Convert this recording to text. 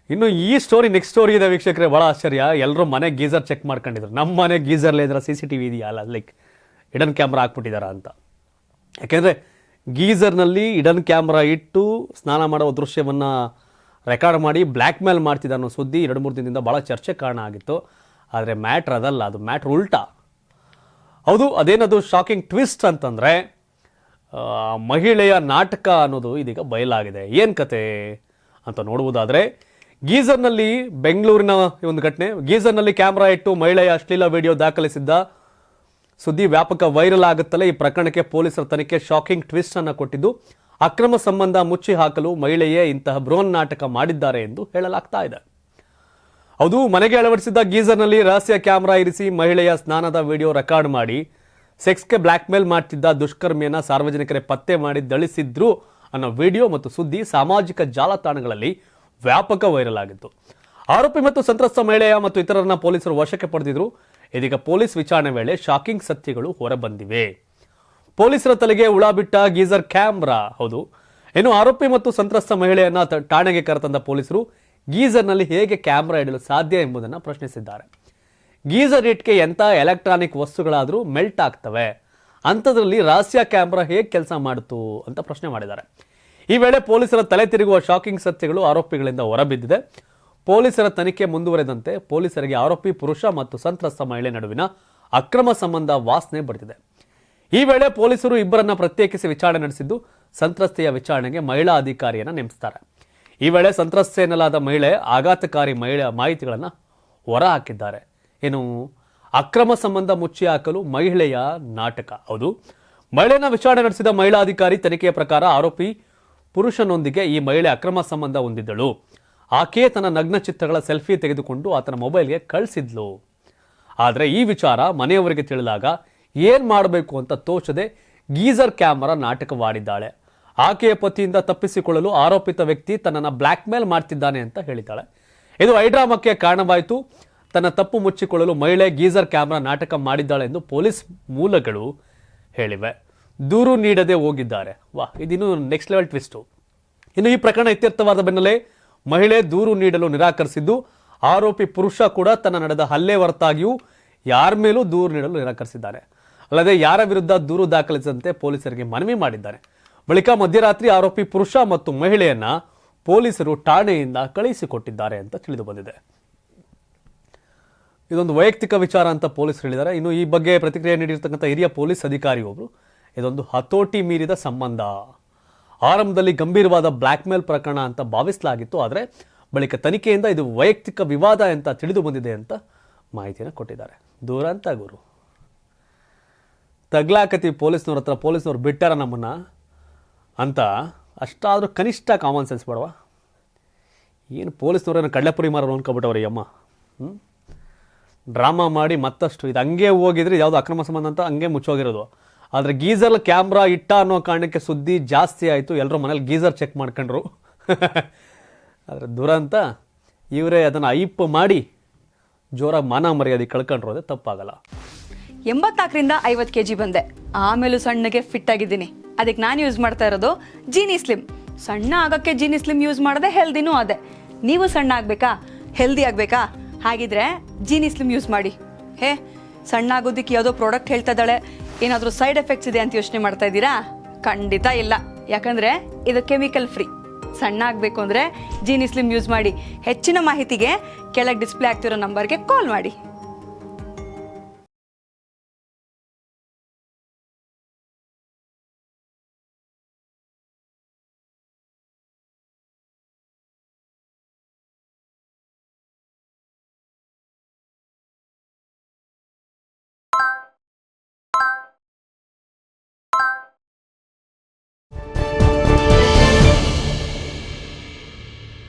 ಇನ್ನು ಈ story next story ಇದೆ ವೀಕ್ಷಕರೇ, ಭಾಳ ಆಶ್ಚರ್ಯ. ಎಲ್ಲರೂ ಮನೆ ಗೀಸರ್ ಚೆಕ್ ಮಾಡ್ಕೊಂಡಿದ್ರು. ನಮ್ಮ ಮನೆ ಗೀಸರ್ಲೇ ಇದ್ರೆ CCTV ಇದೆಯಾ ಅಲ್ಲ, ಲೈಕ್ ಹಿಡನ್ ಕ್ಯಾಮ್ರಾ ಹಾಕ್ಬಿಟ್ಟಿದಾರ ಅಂತ. ಯಾಕೆಂದರೆ ಗೀಸರ್ನಲ್ಲಿ ಹಿಡನ್ ಕ್ಯಾಮ್ರಾ ಇಟ್ಟು ಸ್ನಾನ ಮಾಡೋ ದೃಶ್ಯವನ್ನು ರೆಕಾರ್ಡ್ ಮಾಡಿ ಬ್ಲ್ಯಾಕ್ ಮೇಲ್ ಮಾಡ್ತಿದ್ದ ಅನ್ನೋ ಸುದ್ದಿ 2-3 ದಿನದಿಂದ ಭಾಳ ಚರ್ಚೆ ಕಾರಣ ಆಗಿತ್ತು. ಆದರೆ ಮ್ಯಾಟ್ರ್ ಅದಲ್ಲ, ಅದು ಮ್ಯಾಟ್ರ್ ಉಲ್ಟಾ. ಹೌದು, ಅದೇನದು ಶಾಕಿಂಗ್ ಟ್ವಿಸ್ಟ್ ಅಂತಂದರೆ ಮಹಿಳೆಯ ನಾಟಕ ಅನ್ನೋದು ಇದೀಗ ಬಯಲಾಗಿದೆ. ಏನು ಕತೆ ಅಂತ ನೋಡುವುದಾದರೆ, ಗೀಸರ್ನಲ್ಲಿ ಬೆಂಗಳೂರಿನ ಒಂದು ಘಟನೆ. ಗೀಸರ್ನಲ್ಲಿ ಕ್ಯಾಮ್ರಾ ಇಟ್ಟು ಮಹಿಳೆಯ ಅಶ್ಲೀಲ ವಿಡಿಯೋ ದಾಖಲಿಸಿದ್ದ ಸುದ್ದಿ ವ್ಯಾಪಕ ವೈರಲ್ ಆಗುತ್ತಲೇ ಈ ಪ್ರಕರಣಕ್ಕೆ ಪೊಲೀಸರ ತನಿಖೆ ಶಾಕಿಂಗ್ ಟ್ವಿಸ್ಟ್ ಅನ್ನು ಕೊಟ್ಟಿದ್ದು, ಅಕ್ರಮ ಸಂಬಂಧ ಮುಚ್ಚಿ ಹಾಕಲು ಮಹಿಳೆಯೇ ಇಂತಹ ಬೃಹನ್ ನಾಟಕ ಮಾಡಿದ್ದಾರೆ ಎಂದು ಹೇಳಲಾಗ್ತಾ ಇದೆ. ಹೌದು, ಮನೆಗೆ ಅಳವಡಿಸಿದ್ದ ಗೀಸರ್ನಲ್ಲಿ ರಹಸ್ಯ ಕ್ಯಾಮೆರಾ ಇರಿಸಿ ಮಹಿಳೆಯ ಸ್ನಾನದ ವಿಡಿಯೋ ರೆಕಾರ್ಡ್ ಮಾಡಿ ಸೆಕ್ಸ್ಗೆ ಬ್ಲ್ಯಾಕ್ ಮೇಲ್ ಮಾಡ್ತಿದ್ದ ದುಷ್ಕರ್ಮಿಯನ್ನ ಸಾರ್ವಜನಿಕರೇ ಪತ್ತೆ ಮಾಡಿ ದಳಿಸಿದ್ರು ಅನ್ನೋ ವಿಡಿಯೋ ಮತ್ತು ಸುದ್ದಿ ಸಾಮಾಜಿಕ ಜಾಲತಾಣಗಳಲ್ಲಿ ವ್ಯಾಪಕ ವೈರಲ್ ಆಗಿತ್ತು. ಆರೋಪಿ ಮತ್ತು ಸಂತ್ರಸ್ತ ಮಹಿಳೆಯ ಮತ್ತು ಇತರರನ್ನ ಪೊಲೀಸರು ವಶಕ್ಕೆ ಪಡೆದಿದ್ರು. ಇದೀಗ ಪೊಲೀಸ್ ವಿಚಾರಣೆ ವೇಳೆ ಶಾಕಿಂಗ್ ಸತ್ಯಗಳು ಹೊರಬಂದಿವೆ. ಪೊಲೀಸರ ತಲೆಗೆ ಹುಳ ಬಿಟ್ಟ ಗೀಸರ್ ಕ್ಯಾಮ್ರಾ. ಹೌದು, ಇನ್ನು ಆರೋಪಿ ಮತ್ತು ಸಂತ್ರಸ್ತ ಮಹಿಳೆಯನ್ನ ಠಾಣೆಗೆ ಕರೆತಂದ ಪೊಲೀಸರು ಗೀಸರ್ನಲ್ಲಿ ಹೇಗೆ ಕ್ಯಾಮ್ರಾ ಇಡಲು ಸಾಧ್ಯ ಎಂಬುದನ್ನು ಪ್ರಶ್ನಿಸಿದ್ದಾರೆ. ಗೀಸರ್ ಇಟ್ಗೆ ಎಂಥ ಎಲೆಕ್ಟ್ರಾನಿಕ್ ವಸ್ತುಗಳಾದರೂ ಮೆಲ್ಟ್ ಆಗ್ತವೆ, ಅಂಥದ್ರಲ್ಲಿ ರಹಸ್ಯ ಕ್ಯಾಮ್ರಾ ಹೇಗೆ ಕೆಲಸ ಮಾಡಿತು ಅಂತ ಪ್ರಶ್ನೆ ಮಾಡಿದ್ದಾರೆ. ಈ ವೇಳೆ ಪೊಲೀಸರ ತಲೆ ತಿರುಗುವ ಶಾಕಿಂಗ್ ಸತ್ಯಗಳು ಆರೋಪಿಗಳಿಂದ ಹೊರಬಿದ್ದಿದೆ. ಪೊಲೀಸರ ತನಿಖೆ ಮುಂದುವರೆದಂತೆ ಪೊಲೀಸರಿಗೆ ಆರೋಪಿ ಪುರುಷ ಮತ್ತು ಸಂತ್ರಸ್ತ ಮಹಿಳೆ ನಡುವಿನ ಅಕ್ರಮ ಸಂಬಂಧ ವಾಸನೆ ಬರುತ್ತಿದೆ. ಈ ವೇಳೆ ಪೊಲೀಸರು ಇಬ್ಬರನ್ನ ಪ್ರತ್ಯೇಕಿಸಿ ವಿಚಾರಣೆ ನಡೆಸಿದ್ದು, ಸಂತ್ರಸ್ತೆಯ ವಿಚಾರಣೆಗೆ ಮಹಿಳಾ ಅಧಿಕಾರಿಯನ್ನು ನೇಮಿಸುತ್ತಾರೆ. ಈ ವೇಳೆ ಸಂತ್ರಸ್ತೆ ಎನ್ನಲಾದ ಮಹಿಳೆ ಆಘಾತಕಾರಿ ಮಾಹಿತಿಗಳನ್ನು ಹೊರ ಹಾಕಿದ್ದಾರೆ. ಏನು, ಅಕ್ರಮ ಸಂಬಂಧ ಮುಚ್ಚಿ ಹಾಕಲು ಮಹಿಳೆಯ ನಾಟಕ. ಹೌದು, ಮಹಿಳೆಯನ್ನ ವಿಚಾರಣೆ ನಡೆಸಿದ ಮಹಿಳಾ ಅಧಿಕಾರಿ ತನಿಖೆಯ ಪ್ರಕಾರ ಆರೋಪಿ ಪುರುಷನೊಂದಿಗೆ ಈ ಮಹಿಳೆ ಅಕ್ರಮ ಸಂಬಂಧ ಹೊಂದಿದ್ದಳು. ಆಕೆ ತನ್ನ ನಗ್ನ ಚಿತ್ರಗಳ ಸೆಲ್ಫಿ ತೆಗೆದುಕೊಂಡು ಆತನ ಮೊಬೈಲ್ಗೆ ಕಳಿಸಿದ್ಲು. ಆದರೆ ಈ ವಿಚಾರ ಮನೆಯವರಿಗೆ ತಿಳಿದಾಗ ಏನ್ ಮಾಡಬೇಕು ಅಂತ ತೋಚದೆ ಗೀಸರ್ ಕ್ಯಾಮರಾ ನಾಟಕವಾಡಿದ್ದಾಳೆ. ಆಕೆಯ ಪತಿಯಿಂದ ತಪ್ಪಿಸಿಕೊಳ್ಳಲು ಆರೋಪಿತ ವ್ಯಕ್ತಿ ತನ್ನನ್ನು ಬ್ಲ್ಯಾಕ್ ಮೇಲ್ ಮಾಡ್ತಿದ್ದಾನೆ ಅಂತ ಹೇಳಿದ್ದಾಳೆ. ಇದು ಹೈಡ್ರಾಮಕ್ಕೆ ಕಾರಣವಾಯಿತು. ತನ್ನ ತಪ್ಪು ಮುಚ್ಚಿಕೊಳ್ಳಲು ಮಹಿಳೆ ಗೀಸರ್ ಕ್ಯಾಮ್ರಾ ನಾಟಕ ಮಾಡಿದ್ದಾಳೆ ಎಂದು ಪೊಲೀಸ್ ಮೂಲಗಳು ಹೇಳಿವೆ. ದೂರು ನೀಡದೆ ಹೋಗಿದ್ದಾರೆ. ಇದಿನ್ನು ನೆಕ್ಸ್ಟ್ ಲೆವೆಲ್ ಟ್ವಿಸ್ಟು. ಇನ್ನು ಈ ಪ್ರಕರಣ ಇತ್ಯರ್ಥವಾದ ಬೆನ್ನಲ್ಲೇ ಮಹಿಳೆ ದೂರು ನೀಡಲು ನಿರಾಕರಿಸಿದ್ದು, ಆರೋಪಿ ಪುರುಷ ಕೂಡ ತನ್ನ ನಡೆದ ಹಲ್ಲೆ ಹೊರತಾಗಿಯೂ ಯಾರ ಮೇಲೂ ದೂರು ನೀಡಲು ನಿರಾಕರಿಸಿದ್ದಾನೆ. ಅಲ್ಲದೆ ಯಾರ ವಿರುದ್ಧ ದೂರು ದಾಖಲಿಸದಂತೆ ಪೊಲೀಸರಿಗೆ ಮನವಿ ಮಾಡಿದ್ದಾನೆ. ಬಳಿಕ ಮಧ್ಯರಾತ್ರಿ ಆರೋಪಿ ಪುರುಷ ಮತ್ತು ಮಹಿಳೆಯನ್ನ ಪೊಲೀಸರು ಠಾಣೆಯಿಂದ ಕಳುಹಿಸಿಕೊಟ್ಟಿದ್ದಾರೆ ಅಂತ ತಿಳಿದು ಬಂದಿದೆ. ಇದೊಂದು ವೈಯಕ್ತಿಕ ವಿಚಾರ ಅಂತ ಪೊಲೀಸರು ಹೇಳಿದ್ದಾರೆ. ಇನ್ನು ಈ ಬಗ್ಗೆ ಪ್ರತಿಕ್ರಿಯೆ ನೀಡಿರ್ತಕ್ಕಂಥ ಹಿರಿಯ ಪೊಲೀಸ್ ಅಧಿಕಾರಿಯೊಬ್ಬರು, ಇದೊಂದು ಹತೋಟಿ ಮೀರಿದ ಸಂಬಂಧ, ಆರಂಭದಲ್ಲಿ ಗಂಭೀರವಾದ ಬ್ಲ್ಯಾಕ್ ಮೇಲ್ ಪ್ರಕರಣ ಅಂತ ಭಾವಿಸಲಾಗಿತ್ತು. ಆದರೆ ಬಳಿಕ ತನಿಖೆಯಿಂದ ಇದು ವೈಯಕ್ತಿಕ ವಿವಾದ ಅಂತ ತಿಳಿದು ಬಂದಿದೆ ಅಂತ ಮಾಹಿತಿಯನ್ನು ಕೊಟ್ಟಿದ್ದಾರೆ. ದೂರಂತ ಗುರು ತಗ್ಲಾಕತಿ ಪೊಲೀಸ್ನವ್ರ ಹತ್ರ, ಪೊಲೀಸ್ನವ್ರು ಬಿಟ್ಟಾರ ನಮ್ಮನ್ನ ಅಂತ ಅಷ್ಟಾದರೂ ಕನಿಷ್ಠ ಕಾಮನ್ ಸೆನ್ಸ್ ಬೇಡವಾ? ಏನು ಪೊಲೀಸ್ನವ್ರೇನು ಕಡಲೆಪುರಿ ಮಾರೋರು ಅನ್ಕೊಬಿಟ್ಟವ್ರಿ ಅಮ್ಮ. ಡ್ರಾಮಾ ಮಾಡಿ ಮತ್ತಷ್ಟು ಇದು ಹಂಗೆ ಹೋಗಿದ್ರೆ ಯಾವುದು ಅಕ್ರಮ ಸಂಬಂಧ ಅಂತ ಹಂಗೆ ಮುಚ್ಚೋಗಿರೋದು. ಆದರೆ ಗೀಸರ್ ಕ್ಯಾಮ್ರಾ ಇಟ್ಟ ಅನ್ನೋ ಕಾರಣಕ್ಕೆ ಸುದ್ದಿ ಜಾಸ್ತಿ ಆಯಿತು. ಎಲ್ಲರೂ ಮನೇಲಿ ಗೀಸರ್ ಚೆಕ್ ಮಾಡ್ಕೊಂಡ್ರು. ಆದರೆ ದುರಂತ ಇವರೇ ಅದನ್ನು ಐಪ್ ಮಾಡಿ ಜೋರಾಗಿ ಮಾನ ಮರ್ಯಾದೆ ಕಳ್ಕೊಂಡ್ರು. ಅದೇ ತಪ್ಪಾಗಲ್ಲ. 84ರಿಂದ 50 kg ಬಂದೆ, ಆಮೇಲೂ ಸಣ್ಣಗೆ ಫಿಟ್ ಆಗಿದ್ದೀನಿ. ಅದಕ್ಕೆ ನಾನು ಯೂಸ್ ಮಾಡ್ತಾ ಇರೋದು ಜೀನಿ ಸ್ಲಿಮ್. ಸಣ್ಣ ಆಗೋಕ್ಕೆ ಜೀನಿ ಸ್ಲಿಮ್ ಯೂಸ್ ಮಾಡಿದೆ, ಹೆಲ್ದಿನೂ ಅದೇ. ನೀವು ಸಣ್ಣ ಆಗಬೇಕಾ, ಹೆಲ್ದಿ ಆಗಬೇಕಾ? ಹಾಗಿದ್ರೆ ಜೀನಿ ಸ್ಲಿಮ್ ಯೂಸ್ ಮಾಡಿ. ಸಣ್ಣ ಆಗೋದಕ್ಕೆ ಯಾವುದೋ ಪ್ರಾಡಕ್ಟ್ ಹೇಳ್ತಾ ಇದ್ದಾಳೆ, ಏನಾದರೂ ಸೈಡ್ ಎಫೆಕ್ಟ್ಸ್ ಇದೆ ಅಂತ ಯೋಚನೆ ಮಾಡ್ತಾ ಇದ್ದೀರಾ? ಖಂಡಿತ ಇಲ್ಲ, ಯಾಕಂದರೆ ಇದು ಕೆಮಿಕಲ್ ಫ್ರೀ. ಸಣ್ಣ ಆಗಬೇಕು ಅಂದರೆ ಜೀನಿ ಸ್ಲಿಮ್ ಯೂಸ್ ಮಾಡಿ. ಹೆಚ್ಚಿನ ಮಾಹಿತಿಗೆ ಕೆಳಗೆ ಡಿಸ್ಪ್ಲೇ ಆಗ್ತಿರೋ ನಂಬರ್ಗೆ ಕಾಲ್ ಮಾಡಿ.